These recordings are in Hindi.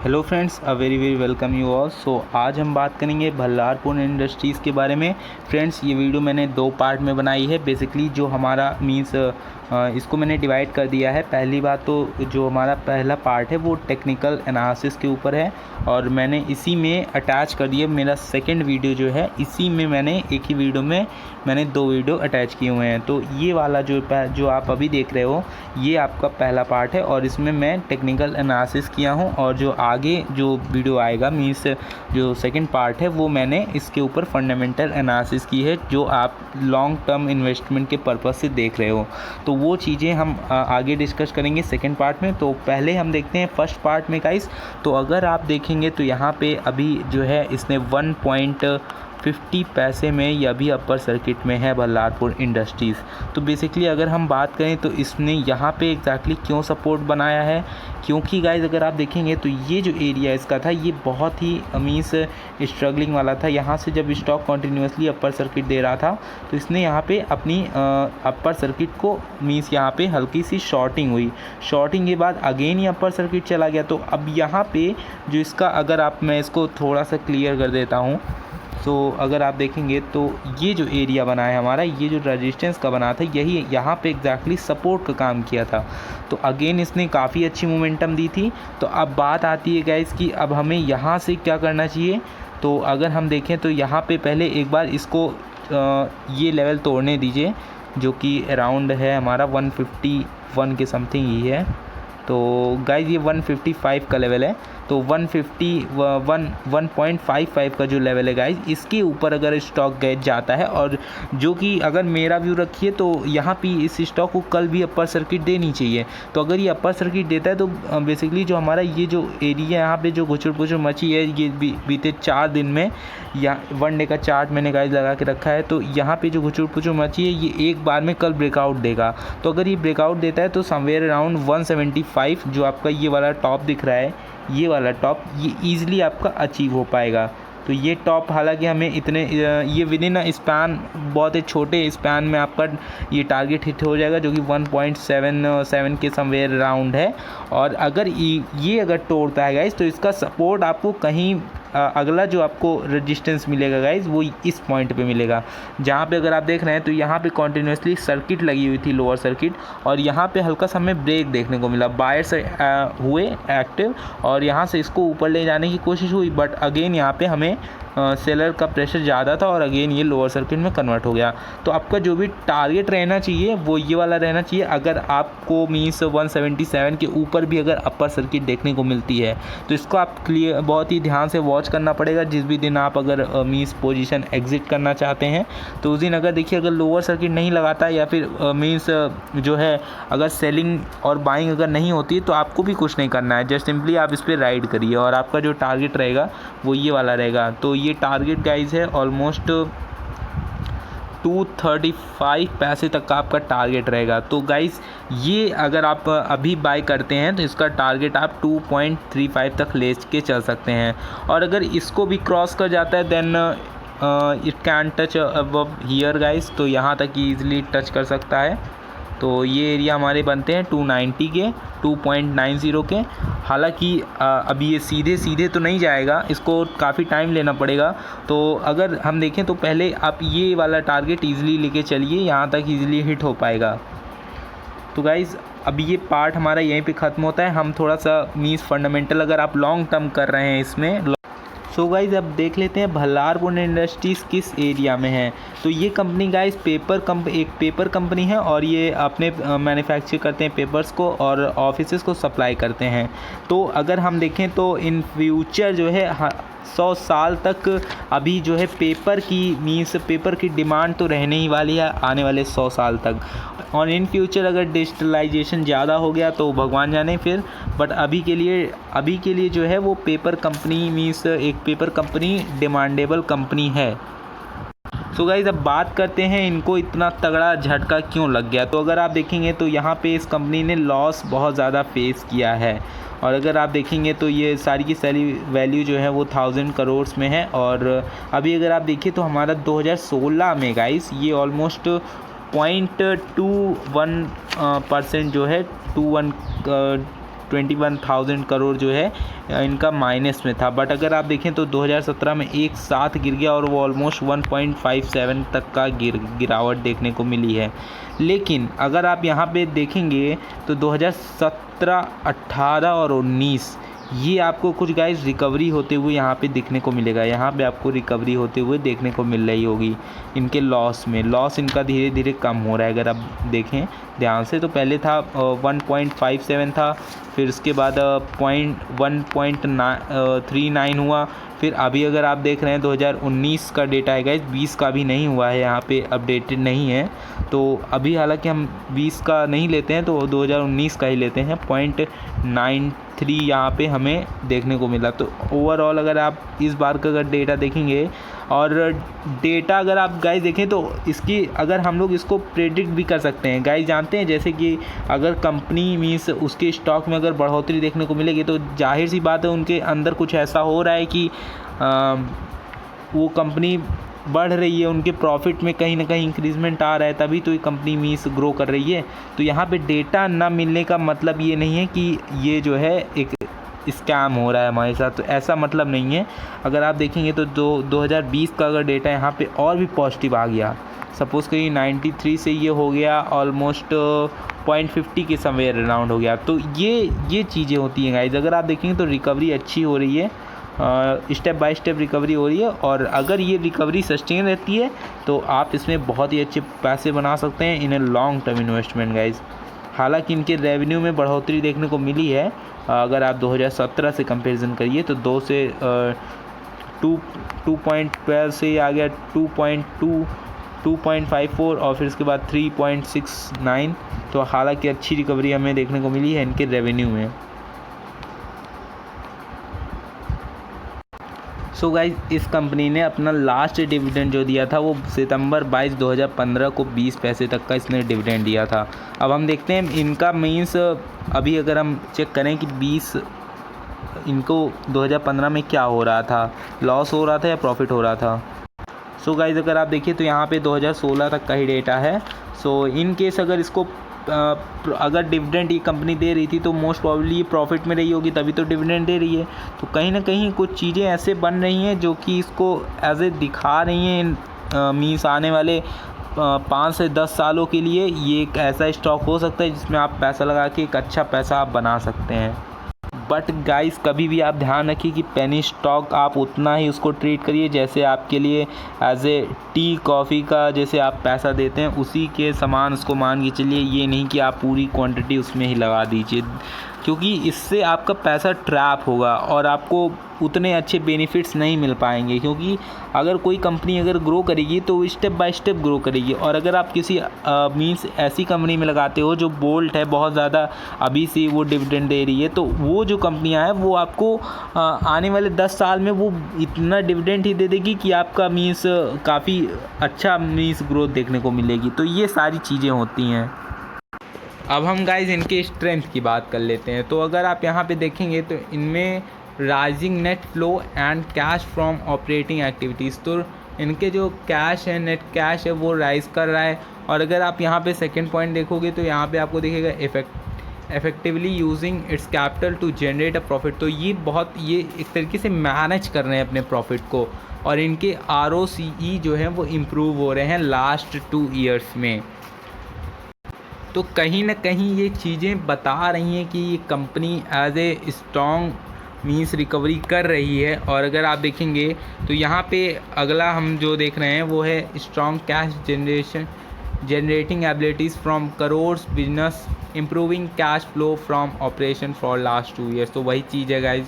Hello friends, a very very welcome you all. So आज हम बात करेंगे बल्लारपुर इंडस्ट्रीज़ के बारे में। फ्रेंड्स, ये वीडियो मैंने दो पार्ट में बनाई है। बेसिकली जो हमारा मीन्स इसको मैंने डिवाइड कर दिया है। पहली बात तो जो हमारा पहला पार्ट है वो टेक्निकल एनालिसिस के ऊपर है और मैंने इसी में अटैच कर दिया। मेरा सेकंड वीडियो जो है इसी में मैंने एक ही वीडियो में मैंने दो वीडियो अटैच किए हुए हैं। तो ये वाला जो आप अभी देख रहे हो ये आपका पहला पार्ट है और इसमें मैं टेक्निकल एनालिसिस किया हूँ और जो आगे जो वीडियो आएगा मीन्स जो सेकंड पार्ट है वो मैंने इसके ऊपर फंडामेंटल एनालिसिस की है, जो आप लॉन्ग टर्म इन्वेस्टमेंट के पर्पज़ से देख रहे हो। तो वो चीज़ें हम आगे डिस्कस करेंगे सेकंड पार्ट में। तो पहले हम देखते हैं फर्स्ट पार्ट में गाइस। तो अगर आप देखेंगे तो यहाँ पे अभी जो है इसने 1.50 पैसे में या भी अपर सर्किट में है बल्लारपुर इंडस्ट्रीज़। तो बेसिकली अगर हम बात करें तो इसने यहाँ पे एग्जैक्टली क्यों सपोर्ट बनाया है, क्योंकि गाइज अगर आप देखेंगे तो ये जो एरिया इसका था ये बहुत ही मीन्स स्ट्रगलिंग वाला था। यहाँ से जब स्टॉक कंटिन्यूसली अपर सर्किट दे रहा था तो इसने यहाँ पे अपनी अपर सर्किट को मीन्स यहाँ पे हल्की सी शॉर्टिंग हुई। शॉर्टिंग के बाद अगेन ये अपर सर्किट चला गया। तो अब यहाँ पे जो इसका अगर मैं इसको थोड़ा सा क्लियर कर देता हूँ। तो अगर आप देखेंगे तो ये जो एरिया बना है हमारा, ये जो रेजिस्टेंस का बना था यही यहाँ पे एग्जैक्टली सपोर्ट का काम किया था। तो अगेन इसने काफ़ी अच्छी मोमेंटम दी थी। तो अब बात आती है गाइस कि अब हमें यहाँ से क्या करना चाहिए। तो अगर हम देखें तो यहाँ पे पहले एक बार इसको ये लेवल तोड़ने दीजिए जो कि अराउंड है हमारा 151 के समथिंग ही है। तो गाइस ये 155 का लेवल है। तो 1.55 का जो लेवल है गाइस, इसके ऊपर अगर स्टॉक गए जाता है और जो कि अगर मेरा व्यू रखिए तो यहाँ पे इस स्टॉक को कल भी अपर सर्किट देनी चाहिए। तो अगर ये अपर सर्किट देता है तो बेसिकली जो हमारा ये जो एरिया यहाँ पे जो घुचुर पुचुर मची है ये बीते 4 दिन में या 1 डे का चार्ट मैंने गाइस लगा के रखा है। तो यहाँ पे जो घुचुर पुचुर मची है ये एक बार में कल ब्रेकआउट देगा। तो अगर ये ब्रेकआउट देता है तो समवेयर अराउंड 175 जो आपका ये वाला टॉप दिख रहा है, ये वाला टॉप ये ईज़िली आपका अचीव हो पाएगा। तो ये टॉप हालांकि हमें इतने ये विद इन स्पैन बहुत ही छोटे स्पैन में आपका ये टारगेट हिट हो जाएगा जो कि 1.77 के समवेयर अराउंड है। और अगर ये अगर तोड़ता है गाइस तो इसका सपोर्ट आपको कहीं अगला जो आपको रेजिस्टेंस मिलेगा गाइस वो इस पॉइंट पे मिलेगा, जहाँ पे अगर आप देख रहे हैं तो यहाँ पे कॉन्टिन्यूसली सर्किट लगी हुई थी लोअर सर्किट और यहाँ पे हल्का सा हमें ब्रेक देखने को मिला। बायर्स हुए एक्टिव और यहाँ से इसको ऊपर ले जाने की कोशिश हुई, बट अगेन यहाँ पे हमें सेलर का प्रेशर ज़्यादा था और अगेन ये लोअर सर्किट में कन्वर्ट हो गया। तो आपका जो भी टारगेट रहना चाहिए वो ये वाला रहना चाहिए। अगर आपको मीन्स 177 के ऊपर भी अगर अपर सर्किट देखने को मिलती है तो इसको आप क्लियर बहुत ही ध्यान से वॉच करना पड़ेगा। जिस भी दिन आप अगर मीन्स पोजीशन एग्जिट करना चाहते हैं तो उस दिन अगर देखिए अगर लोअर सर्किट नहीं लगाता या फिर मीन्स जो है अगर सेलिंग और बाइंग अगर नहीं होती है तो आपको भी कुछ नहीं करना है, जस्ट सिंपली आप इस पर राइड करिए और आपका जो टारगेट रहेगा वो ये वाला रहेगा। तो ये टारगेट गाइस है ऑलमोस्ट 235 पैसे तक का आपका टारगेट रहेगा। तो गाइस ये अगर आप अभी बाय करते हैं तो इसका टारगेट आप 2.35 तक ले के चल सकते हैं और अगर इसको भी क्रॉस कर जाता है then it can touch above here guys. तो यहाँ तक ईजिली टच कर सकता है। तो ये एरिया हमारे बनते हैं 290 के 2.90 के। हालांकि अभी ये सीधे तो नहीं जाएगा, इसको काफ़ी टाइम लेना पड़ेगा। तो अगर हम देखें तो पहले आप ये वाला टारगेट ईज़िली लेके चलिए, यहाँ तक ईज़िली हिट हो पाएगा। तो गाइज़ अब ये पार्ट हमारा यहीं पे ख़त्म होता है। हम थोड़ा सा मीन्स फंडामेंटल अगर आप लॉन्ग टर्म कर रहे हैं इसमें। सो गाइज़ अब देख लेते हैं बल्लारपुर इंडस्ट्रीज़ किस एरिया में है। तो ये कंपनी गाइज़ एक पेपर कंपनी है और ये अपने मैन्युफैक्चर करते हैं पेपर्स को और ऑफिसेस को सप्लाई करते हैं। तो अगर हम देखें तो इन फ्यूचर जो है 100 साल तक अभी जो है पेपर की डिमांड तो रहने ही वाली है आने वाले 100 साल तक। और इन फ्यूचर अगर डिजिटलाइजेशन ज़्यादा हो गया तो भगवान जाने फिर, बट अभी के लिए जो है वो पेपर कंपनी एक पेपर कंपनी डिमांडेबल कंपनी है। तो गाइज़ अब बात करते हैं इनको इतना तगड़ा झटका क्यों लग गया। तो अगर आप देखेंगे तो यहाँ पे इस कंपनी ने लॉस बहुत ज़्यादा फेस किया है और अगर आप देखेंगे तो ये सारी की सारी वैल्यू जो है वो 1000 करोड़ में है। और अभी अगर आप देखिए तो हमारा 2016 में गाइस ये ऑलमोस्ट 0.21% जो है 21,000 करोड़ जो है इनका माइनस में था। बट अगर आप देखें तो 2017 में एक साथ गिर गया और वो ऑलमोस्ट 1.57 तक का गिरावट देखने को मिली है। लेकिन अगर आप यहाँ पे देखेंगे तो 2017, 18 और 19 ये आपको कुछ गाइस रिकवरी होते हुए यहाँ पे दिखने को मिलेगा। यहाँ पे आपको रिकवरी होते हुए देखने को मिल रही होगी। इनके लॉस में लॉस इनका धीरे धीरे कम हो रहा है। अगर आप देखें ध्यान से तो पहले था 1.57 था, फिर उसके बाद 1.39 हुआ, फिर अभी अगर आप देख रहे हैं 2019 का डेटा है गाइस, 20 का भी नहीं हुआ है, यहाँ पे अपडेटेड नहीं है। तो अभी हालांकि हम 20 का नहीं लेते हैं तो 2019 का ही लेते हैं। 0.93 यहाँ पे हमें देखने को मिला। तो ओवरऑल अगर आप इस बार का अगर डेटा देखेंगे और डेटा अगर आप गाइस देखें तो इसकी अगर हम लोग इसको प्रेडिक्ट भी कर सकते हैं गाइस। जानते हैं जैसे कि अगर कंपनी मीन्स उसके स्टॉक में अगर बढ़ोतरी देखने को मिलेगी तो जाहिर सी बात है उनके अंदर कुछ ऐसा हो रहा है कि वो कंपनी बढ़ रही है, उनके प्रॉफिट में कहीं ना कहीं इंक्रीजमेंट आ रहा है, तभी तो ये कंपनी मीन्स ग्रो कर रही है। तो यहाँ पे डेटा ना मिलने का मतलब ये नहीं है कि ये जो है एक स्कैम हो रहा है हमारे साथ, तो ऐसा मतलब नहीं है। अगर आप देखेंगे तो 2020 का अगर डेटा यहाँ पे और भी पॉजिटिव आ गया, सपोज़ करिए 93 से ये हो गया ऑलमोस्ट 0.50 के समवेयर अराउंड हो गया। तो ये चीज़ें होती हैं गाइज। अगर आप देखेंगे तो रिकवरी अच्छी हो रही है, स्टेप बाय स्टेप रिकवरी हो रही है, और अगर ये रिकवरी सस्टेन रहती है तो आप इसमें बहुत ही अच्छे पैसे बना सकते हैं in a long term investment guys. हालांकि इनके रेवेन्यू में बढ़ोतरी देखने को मिली है। अगर आप 2017 से कंपैरिजन करिए तो 2 से 2.12 से आ गया 2.2, 2.54 और फिर उसके बाद 3.69। तो हालांकि अच्छी रिकवरी हमें देखने को मिली है इनके रेवेन्यू में। सो गाइज इस कंपनी ने अपना लास्ट डिविडेंड जो दिया था वो सितंबर 22, 2015 को 20 पैसे तक का इसने डिविडेंड दिया था। अब हम देखते हैं इनका मीन्स अभी अगर हम चेक करें कि 20 इनको 2015 में क्या हो रहा था, लॉस हो रहा था या प्रॉफिट हो रहा था। सो गाइज अगर आप देखिए तो यहाँ पे 2016 तक का ही डेटा है। सो इन केस अगर इसको अगर डिविडेंड ये कंपनी दे रही थी तो मोस्ट प्रॉब्ली ये प्रॉफिट में रही होगी, तभी तो डिविडेंड दे रही है। तो कहीं ना कहीं कुछ चीज़ें ऐसे बन रही हैं जो कि इसको एज ए दिखा रही हैं मीन्स आने वाले 5 से 10 सालों के लिए ये एक ऐसा स्टॉक हो सकता है जिसमें आप पैसा लगा के एक अच्छा पैसा आप बना सकते हैं। बट गाइस कभी भी आप ध्यान रखिए कि पेनी स्टॉक आप उतना ही उसको ट्रीट करिए जैसे आपके लिए एज ए टी कॉफ़ी का जैसे आप पैसा देते हैं उसी के समान उसको मान के चलिए। ये नहीं कि आप पूरी क्वांटिटी उसमें ही लगा दीजिए, क्योंकि इससे आपका पैसा ट्रैप होगा और आपको उतने अच्छे बेनिफिट्स नहीं मिल पाएंगे। क्योंकि अगर कोई कंपनी अगर ग्रो करेगी तो स्टेप बाय स्टेप ग्रो करेगी, और अगर आप किसी मीन्स ऐसी कंपनी में लगाते हो जो बोल्ट है, बहुत ज़्यादा अभी से वो डिविडेंड दे रही है, तो वो जो कंपनियां हैं वो आपको आने वाले 10 साल में वो इतना डिविडेंड ही दे देगी कि आपका मीन्स काफ़ी अच्छा मीन्स ग्रोथ देखने को मिलेगी। तो ये सारी चीज़ें होती हैं। अब हम गाइज इनके स्ट्रेंथ की बात कर लेते हैं। तो अगर आप यहाँ पे देखेंगे तो इनमें rising net flow and cash from operating activities, तो इनके जो कैश है, नेट कैश है, वो राइज कर रहा है। और अगर आप यहाँ पे सेकंड पॉइंट देखोगे तो यहाँ पे आपको दिखेगा effectively using its capital to generate a profit. तो ये एक तरीके से मैनेज कर रहे हैं अपने प्रॉफिट को, और इनके ROCE जो है वो इम्प्रूव हो रहे हैं लास्ट 2 ईयर्स में। तो कहीं ना कहीं ये चीज़ें बता रही हैं कि ये company as a strong means recovery कर रही है। और अगर आप देखेंगे तो यहाँ पे अगला हम जो देख रहे हैं वो है strong cash generating abilities from crores business improving cash flow from operation for last 2 years. तो वही चीज़ है guys,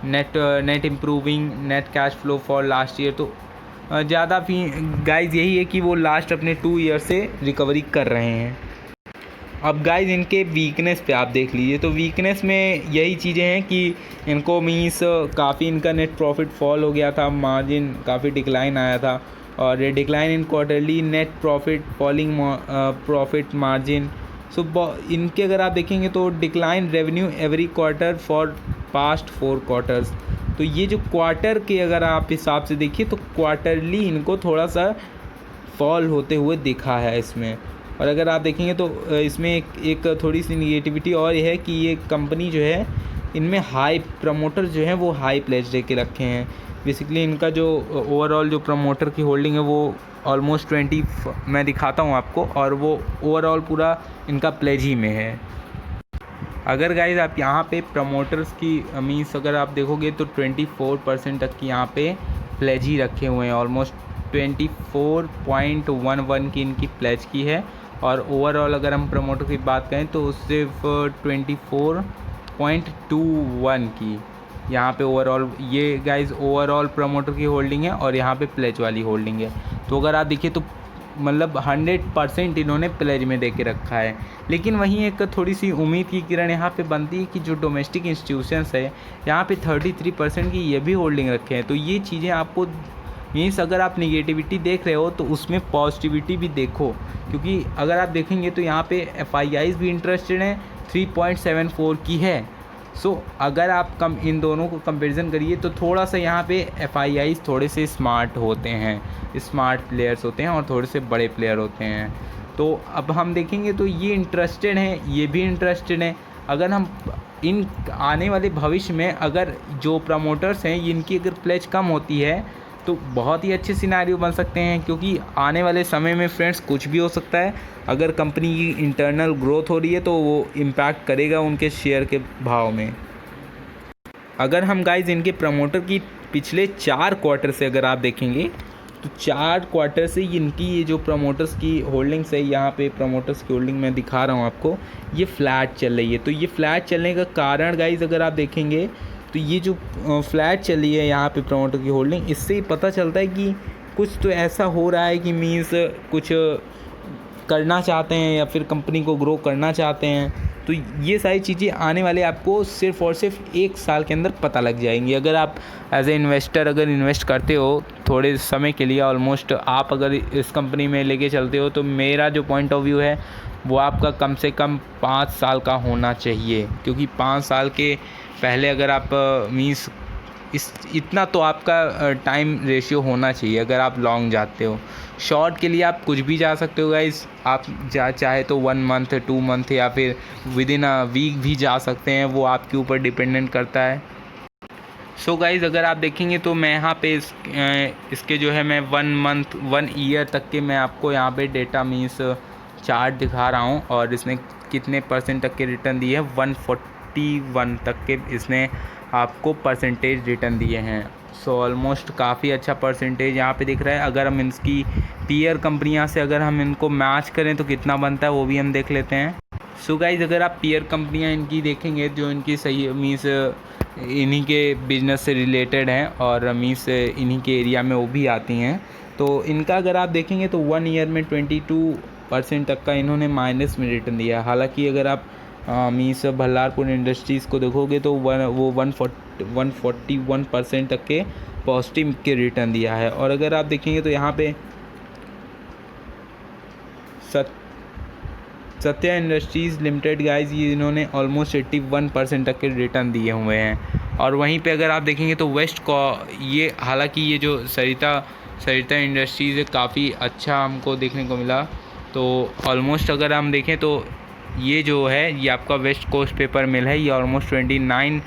net improving net cash flow for last year. तो ज़्यादा भी गाइज यही है कि वो लास्ट अपने 2 ईयर से रिकवरी कर रहे हैं। अब गाइज इनके वीकनेस पे आप देख लीजिए, तो वीकनेस में यही चीज़ें हैं कि इनको मीन्स काफ़ी इनका नेट प्रॉफिट फॉल हो गया था, मार्जिन काफ़ी डिक्लाइन आया था, और decline in quarterly net profit, falling profit margin. So इनके अगर आप देखेंगे तो decline revenue every quarter for past 4 quarters. तो ये जो क्वार्टर के अगर आप हिसाब से देखिए तो क्वार्टरली इनको थोड़ा सा फॉल होते हुए दिखा है इसमें। और अगर आप देखेंगे तो इसमें एक थोड़ी सी निगेटिविटी और ये है कि ये कंपनी जो है इनमें हाई प्रमोटर जो है वो हाई प्लेज दे के रखे हैं। बेसिकली इनका जो ओवरऑल जो प्रमोटर की होल्डिंग है वो ऑलमोस्ट 20 मैं दिखाता हूँ आपको, और वो ओवरऑल पूरा इनका प्लेज ही में है। अगर गाइज आप यहाँ पे प्रमोटर्स की मीन्स अगर आप देखोगे तो 24% तक की यहाँ पे प्लेज ही रखे हुए हैं। ऑलमोस्ट 24.11 की इनकी प्लेज की है, और ओवरऑल अगर हम प्रमोटर की बात करें तो सिर्फ 24.21 की यहाँ पे ओवरऑल, ये गाइज ओवरऑल प्रमोटर की होल्डिंग है और यहाँ पे प्लेज वाली होल्डिंग है। तो अगर आप देखिए तो मतलब 100% इन्होंने प्लेज में दे के रखा है। लेकिन वहीं एक थोड़ी सी उम्मीद की किरण यहाँ पे बनती है कि जो डोमेस्टिक इंस्टीट्यूशंस है यहाँ पे 33% की ये भी होल्डिंग रखे हैं। तो ये चीज़ें आपको मीन्स अगर आप निगेटिविटी देख रहे हो तो उसमें पॉजिटिविटी भी देखो, क्योंकि अगर आप देखेंगे तो यहाँ पे FIIs भी इंटरेस्टेड हैं, 3.74 की है। सो अगर आप इन दोनों को कंपैरिजन करिए तो थोड़ा सा यहाँ पे FIIs थोड़े से स्मार्ट होते हैं, स्मार्ट प्लेयर्स होते हैं और थोड़े से बड़े प्लेयर होते हैं। तो अब हम देखेंगे तो ये इंटरेस्टेड हैं, ये भी इंटरेस्टेड हैं। अगर हम इन आने वाले भविष्य में अगर जो प्रमोटर्स हैं इनकी अगर प्लेज कम होती है तो बहुत ही अच्छे सिनेरियो बन सकते हैं, क्योंकि आने वाले समय में फ्रेंड्स कुछ भी हो सकता है। अगर कंपनी की इंटरनल ग्रोथ हो रही है तो वो इम्पैक्ट करेगा उनके शेयर के भाव में। अगर हम गाइज इनके प्रमोटर की पिछले 4 क्वार्टर से अगर आप देखेंगे तो 4 क्वार्टर से इनकी ये जो प्रमोटर्स की होल्डिंग्स है, यहाँ पे प्रमोटर्स की होल्डिंग मैं दिखा रहा हूँ आपको, ये फ्लैट चल रही है। तो ये फ्लैट चलने का कारण गाइज अगर आप देखेंगे तो ये जो फ्लैट चली है यहाँ पे प्रमोटर की होल्डिंग, इससे ही पता चलता है कि कुछ तो ऐसा हो रहा है कि मीन्स कुछ करना चाहते हैं या फिर कंपनी को ग्रो करना चाहते हैं। तो ये सारी चीज़ें आने वाले आपको सिर्फ़ और सिर्फ 1 साल के अंदर पता लग जाएंगी। अगर आप एज ए इन्वेस्टर अगर इन्वेस्ट करते हो थोड़े समय के लिए, ऑलमोस्ट आप अगर इस कंपनी में लेके चलते हो, तो मेरा जो पॉइंट ऑफ व्यू है वो आपका कम से कम 5 साल का होना चाहिए, क्योंकि 5 साल के पहले अगर आप मीन्स इतना तो आपका टाइम रेशियो होना चाहिए अगर आप लॉन्ग जाते हो। शॉर्ट के लिए आप कुछ भी जा सकते हो गाइस, आप चाहे तो 1 मंथ 2 मंथ या फिर विद इन अ वीक भी जा सकते हैं, वो आपके ऊपर डिपेंडेंट करता है। सो गाइस अगर आप देखेंगे तो मैं यहाँ पे इसके जो है मैं 1 मंथ 1 ईयर तक के मैं आपको यहाँ पे डेटा मीन्स चार्ट दिखा रहा हूँ, और इसने कितने % तक के रिटर्न दिए हैं, 141 तक के इसने आपको परसेंटेज रिटर्न दिए हैं। सो ऑलमोस्ट काफ़ी अच्छा परसेंटेज यहाँ पे दिख रहा है। अगर हम इसकी पीयर कंपनियाँ से अगर हम इनको मैच करें तो कितना बनता है वो भी हम देख लेते हैं। सो गाइज अगर आप पीयर कंपनियाँ इनकी देखेंगे जो इनकी सही मीन्स इन्हीं के बिजनेस से रिलेटेड हैं और मीन्स इन्हीं के एरिया में वो भी आती हैं, तो इनका अगर आप देखेंगे तो 1 ईयर में 22% तक का इन्होंने माइनस में रिटर्न दिया है। हालांकि अगर आप मीन्स बल्लारपुर इंडस्ट्रीज़ को देखोगे तो वो 141% तक के पॉजिटिव के रिटर्न दिया है। और अगर आप देखेंगे तो यहाँ पे सत्या इंडस्ट्रीज़ लिमिटेड गाइज ये इन्होंने ऑलमोस्ट 81% तक के रिटर्न दिए हुए हैं। और वहीं पे अगर आप देखेंगे तो वेस्ट को ये हालांकि ये जो सरिता इंडस्ट्रीज़ है काफ़ी अच्छा हमको देखने को मिला। तो ऑलमोस्ट अगर हम देखें तो ये जो है ये आपका वेस्ट कोस्ट पेपर मिल है, ये ऑलमोस्ट 29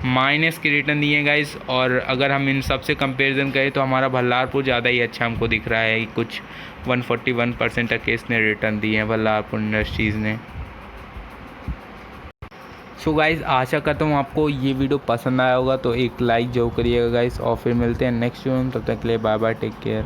माइनस के रिटर्न दिए गाइस। और अगर हम इन सब से कंपेरिजन करें तो हमारा बल्लारपुर ज़्यादा ही अच्छा हमको दिख रहा है, कुछ 141% तक के इसने रिटर्न दिए हैं बल्लारपुर इंडस्ट्रीज़ ने। सो गाइस आशा करता हूँ आपको ये वीडियो पसंद आया होगा, तो एक लाइक जरूर करिएगा गाइस, और फिर मिलते हैं नेक्स्ट वीडियो में। तब तक के लिए बाय बाय, टेक केयर।